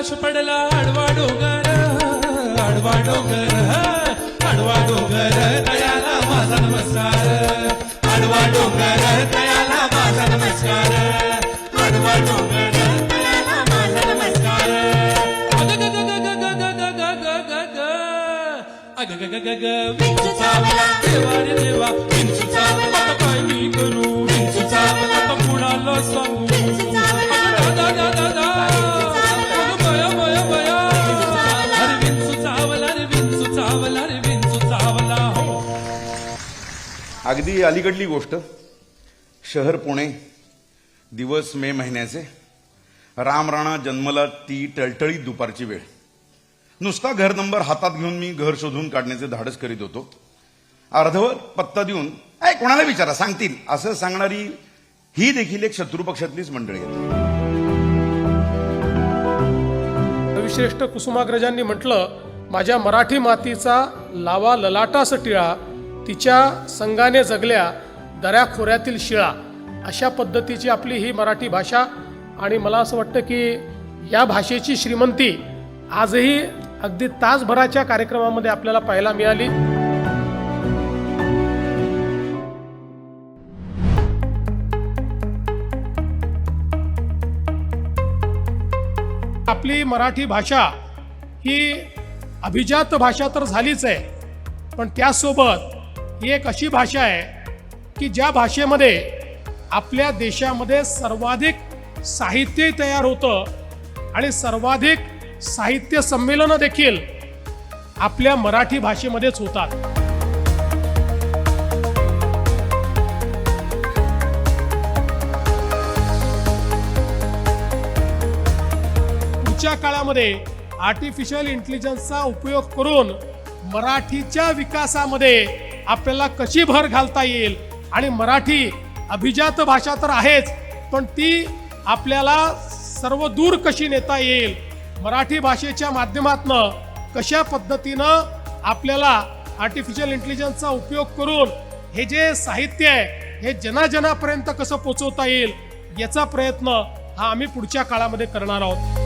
आकाश पडला आडवा डोंगर, आडवा डोंगर, आडवा डोंगर तयाला माझा नमस्कार, आडवा डोंगर तयाला माझा नमस्कार, आडवा डोंगर तयाला माझा नमस्कार. अग ग ग ग ग ग ग ग ग ग ग अग ग ग ग ग विंचू चावला देवा रे देवा, विंचू चावला आता काय मी करू, विंचू चावला आता कुणाला सांगू, दा दा दा दा अगदी अलीकडली गोष्ट. शहर पुणे, दिवस मे महिन्याचे. राम राणा जन्मला ती टळटळीत दुपारची वेळ. नुसता घर नंबर हातात घेऊन मी घर शोधून काढण्याचे धाडस करीत होतो. अर्धवर पत्ता देऊन कोणाला विचारा सांगतील असं सांगणारी ही देखील एक शत्रुपक्षातलीच मंडळी आहे. कविश्रेष्ठ कुसुमाग्रजांनी म्हटलं, माझ्या मराठी मातीचा लावा ललाटास टिळा, तिच्या संगाने जगल्या दऱ्याखोऱ्यातील शिळा. अशा पद्धतीची आपली ही मराठी भाषा. आणि मला असं वाटतं की या भाषेची श्रीमंती आजही अगदी तासभराच्या कार्यक्रमामध्ये आपल्याला पाहायला मिळाली. आपली मराठी भाषा ही अभिजात भाषा तर झालीच आहे, पण त्यासोबत ही एक अशी भाषा आहे की ज्या भाषेमध्ये आपल्या देशामध्ये सर्वाधिक साहित्य तयार होतं आणि सर्वाधिक साहित्य संमेलनं देखील आपल्या मराठी भाषेमध्येच होतात. पुढच्या काळामध्ये आर्टिफिशियल इंटेलिजन्सचा उपयोग करून मराठीच्या विकासामध्ये आपल्याला कशी भर घालता येईल, आणि मराठी अभिजात भाषा तर आहेच, पण ती आपल्याला सर्व दूर कशी नेता येईल, मराठी भाषेच्या माध्यमातून कशा पद्धतीनं आपल्याला आर्टिफिशियल इंटेलिजन्सचा उपयोग करून हे जे साहित्य आहे हे जनाजनापर्यंत कसं पोहोचवता येईल, याचा प्रयत्न हा आम्ही पुढच्या काळामध्ये करणार आहोत.